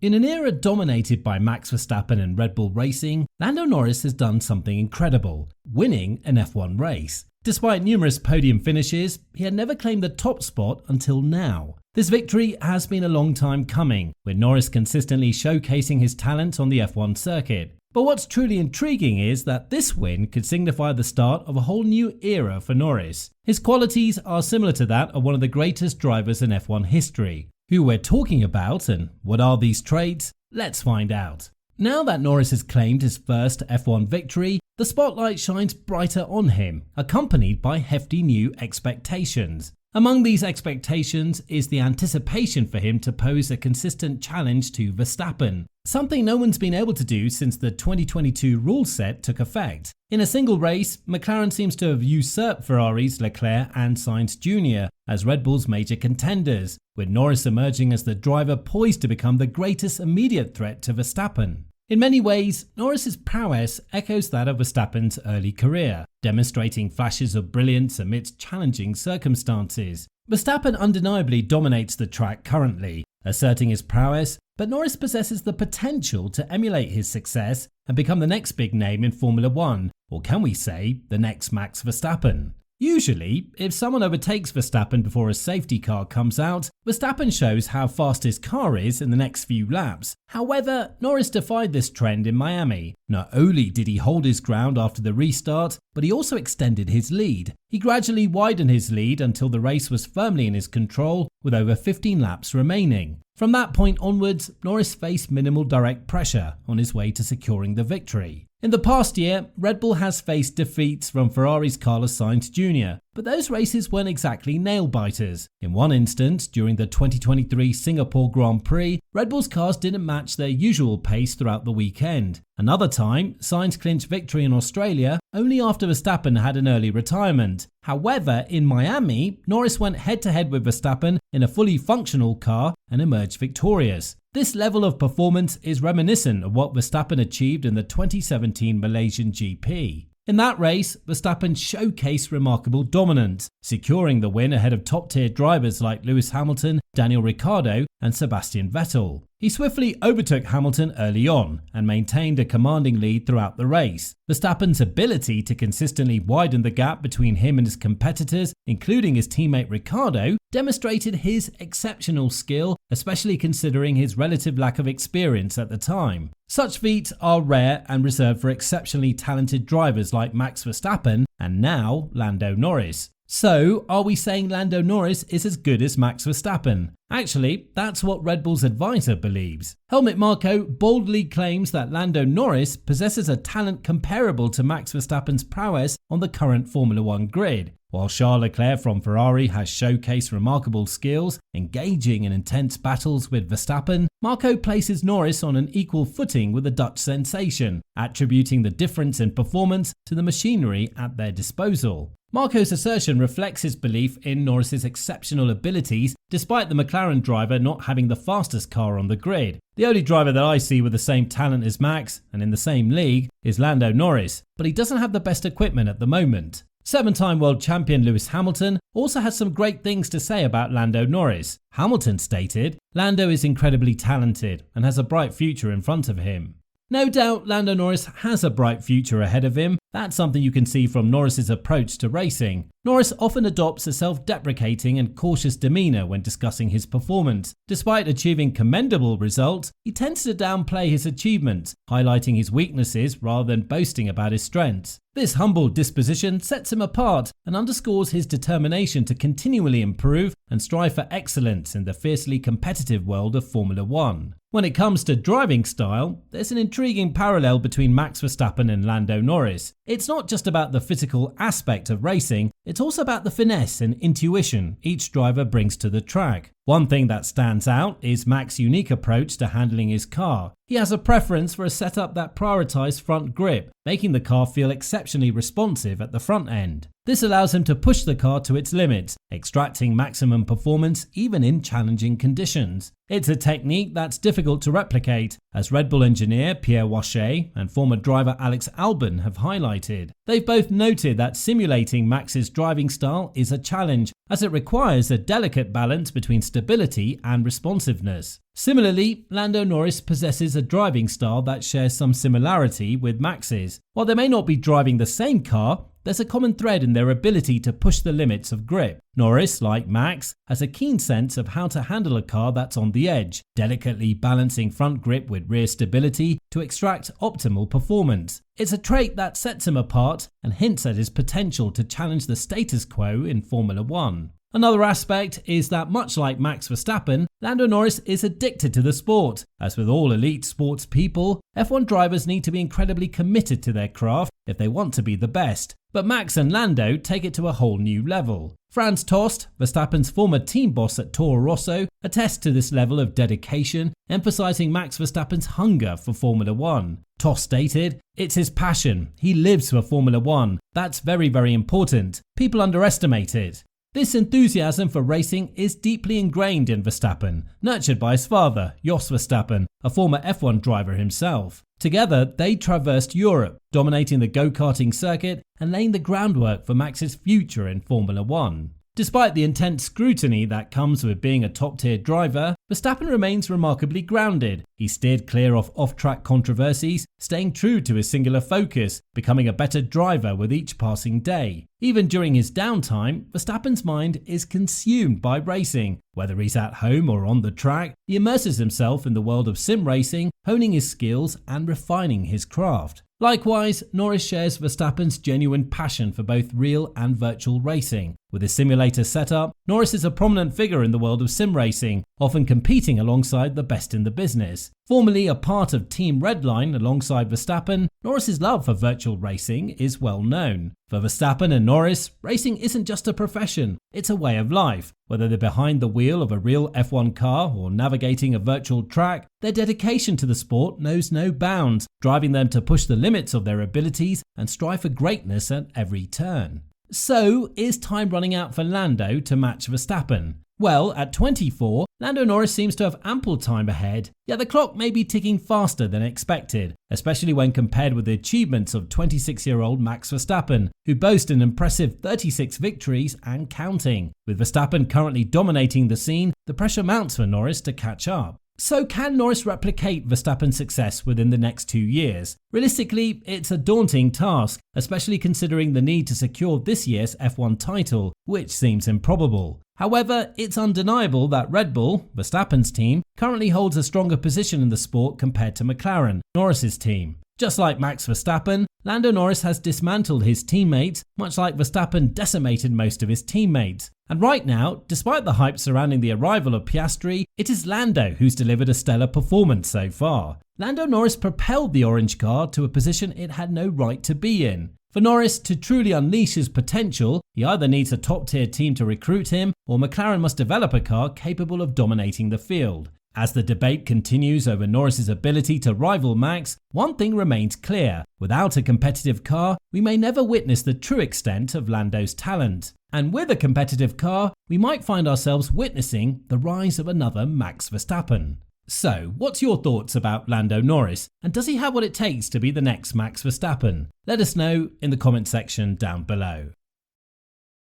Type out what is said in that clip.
In an era dominated by Max Verstappen and Red Bull Racing, Lando Norris has done something incredible, winning an F1 race. Despite numerous podium finishes, he had never claimed the top spot until now. This victory has been a long time coming, with Norris consistently showcasing his talent on the F1 circuit. But what's truly intriguing is that this win could signify the start of a whole new era for Norris. His qualities are similar to that of one of the greatest drivers in F1 history. Who we're talking about and what are these traits? Let's find out. Now that Norris has claimed his first F1 victory, the spotlight shines brighter on him, accompanied by hefty new expectations. Among these expectations is the anticipation for him to pose a consistent challenge to Verstappen, something no one's been able to do since the 2022 rule set took effect. In a single race, McLaren seems to have usurped Ferrari's Leclerc and Sainz Jr. as Red Bull's major contenders, with Norris emerging as the driver poised to become the greatest immediate threat to Verstappen. In many ways, Norris's prowess echoes that of Verstappen's early career, demonstrating flashes of brilliance amidst challenging circumstances. Verstappen undeniably dominates the track currently, asserting his prowess, but Norris possesses the potential to emulate his success and become the next big name in Formula 1, or can we say, the next Max Verstappen. Usually, if someone overtakes Verstappen before a safety car comes out, Verstappen shows how fast his car is in the next few laps. However, Norris defied this trend in Miami. Not only did he hold his ground after the restart, but he also extended his lead. He gradually widened his lead until the race was firmly in his control, with over 15 laps remaining. From that point onwards, Norris faced minimal direct pressure on his way to securing the victory. In the past year, Red Bull has faced defeats from Ferrari's Carlos Sainz Jr., but those races weren't exactly nail-biters. In one instance, during the 2023 Singapore Grand Prix, Red Bull's cars didn't match their usual pace throughout the weekend. Another time, Sainz clinched victory in Australia only after Verstappen had an early retirement. However, in Miami, Norris went head-to-head with Verstappen in a fully functional car and emerged victorious. This level of performance is reminiscent of what Verstappen achieved in the 2017 Malaysian GP. In that race, Verstappen showcased remarkable dominance, securing the win ahead of top-tier drivers like Lewis Hamilton, Daniel Ricciardo and Sebastian Vettel. He swiftly overtook Hamilton early on and maintained a commanding lead throughout the race. Verstappen's ability to consistently widen the gap between him and his competitors, including his teammate Ricciardo, demonstrated his exceptional skill, especially considering his relative lack of experience at the time. Such feats are rare and reserved for exceptionally talented drivers like Max Verstappen and now Lando Norris. So, are we saying Lando Norris is as good as Max Verstappen? Actually, that's what Red Bull's advisor believes. Helmut Marko boldly claims that Lando Norris possesses a talent comparable to Max Verstappen's prowess on the current Formula 1 grid. While Charles Leclerc from Ferrari has showcased remarkable skills, engaging in intense battles with Verstappen, Marko places Norris on an equal footing with the Dutch sensation, attributing the difference in performance to the machinery at their disposal. Marko's assertion reflects his belief in Norris's exceptional abilities, despite the McLaren driver not having the fastest car on the grid. The only driver that I see with the same talent as Max, and in the same league, is Lando Norris, but he doesn't have the best equipment at the moment. Seven-time world champion Lewis Hamilton also has some great things to say about Lando Norris. Hamilton stated, "Lando is incredibly talented and has a bright future in front of him." No doubt Lando Norris has a bright future ahead of him. That's something you can see from Norris's approach to racing. Norris often adopts a self-deprecating and cautious demeanor when discussing his performance. Despite achieving commendable results, he tends to downplay his achievements, highlighting his weaknesses rather than boasting about his strengths. This humble disposition sets him apart and underscores his determination to continually improve and strive for excellence in the fiercely competitive world of Formula 1. When it comes to driving style, there's an intriguing parallel between Max Verstappen and Lando Norris. It's not just about the physical aspect of racing, it's also about the finesse and intuition each driver brings to the track. One thing that stands out is Max's unique approach to handling his car. He has a preference for a setup that prioritizes front grip, making the car feel exceptionally responsive at the front end. This allows him to push the car to its limits, extracting maximum performance even in challenging conditions. It's a technique that's difficult to replicate, as Red Bull engineer Pierre Wache and former driver Alex Albon have highlighted. They've both noted that simulating Max's driving style is a challenge, as it requires a delicate balance between stability and responsiveness. Similarly, Lando Norris possesses a driving style that shares some similarity with Max's. While they may not be driving the same car, there's a common thread in their ability to push the limits of grip. Norris, like Max, has a keen sense of how to handle a car that's on the edge, delicately balancing front grip with rear stability to extract optimal performance. It's a trait that sets him apart and hints at his potential to challenge the status quo in Formula One. Another aspect is that much like Max Verstappen, Lando Norris is addicted to the sport. As with all elite sports people, F1 drivers need to be incredibly committed to their craft if they want to be the best. But Max and Lando take it to a whole new level. Franz Tost, Verstappen's former team boss at Toro Rosso, attests to this level of dedication, emphasizing Max Verstappen's hunger for Formula One. Tost stated, "It's his passion. He lives for Formula One. That's very, very important. People underestimate it." This enthusiasm for racing is deeply ingrained in Verstappen, nurtured by his father, Jos Verstappen, a former F1 driver himself. Together, they traversed Europe, dominating the go-karting circuit and laying the groundwork for Max's future in Formula One. Despite the intense scrutiny that comes with being a top-tier driver, Verstappen remains remarkably grounded. He steered clear of off-track controversies, staying true to his singular focus, becoming a better driver with each passing day. Even during his downtime, Verstappen's mind is consumed by racing. Whether he's at home or on the track, he immerses himself in the world of sim racing, honing his skills and refining his craft. Likewise, Norris shares Verstappen's genuine passion for both real and virtual racing. With his simulator setup, Norris is a prominent figure in the world of sim racing, often competing alongside the best in the business. Formerly a part of Team Redline alongside Verstappen, Norris's love for virtual racing is well known. For Verstappen and Norris, racing isn't just a profession, it's a way of life. Whether they're behind the wheel of a real F1 car or navigating a virtual track, their dedication to the sport knows no bounds, driving them to push the limits of their abilities and strive for greatness at every turn. So, is time running out for Lando to match Verstappen? Well, at 24, Lando Norris seems to have ample time ahead, yet the clock may be ticking faster than expected, especially when compared with the achievements of 26-year-old Max Verstappen, who boasts an impressive 36 victories and counting. With Verstappen currently dominating the scene, the pressure mounts for Norris to catch up. So can Norris replicate Verstappen's success within the next 2 years? Realistically, it's a daunting task, especially considering the need to secure this year's F1 title, which seems improbable. However, it's undeniable that Red Bull, Verstappen's team, currently holds a stronger position in the sport compared to McLaren, Norris's team. Just like Max Verstappen, Lando Norris has dismantled his teammates, much like Verstappen decimated most of his teammates. And right now, despite the hype surrounding the arrival of Piastri, it is Lando who's delivered a stellar performance so far. Lando Norris propelled the orange car to a position it had no right to be in. For Norris to truly unleash his potential, he either needs a top-tier team to recruit him, or McLaren must develop a car capable of dominating the field. As the debate continues over Norris's ability to rival Max, one thing remains clear. Without a competitive car, we may never witness the true extent of Lando's talent. And with a competitive car, we might find ourselves witnessing the rise of another Max Verstappen. So, what's your thoughts about Lando Norris, and does he have what it takes to be the next Max Verstappen? Let us know in the comment section down below.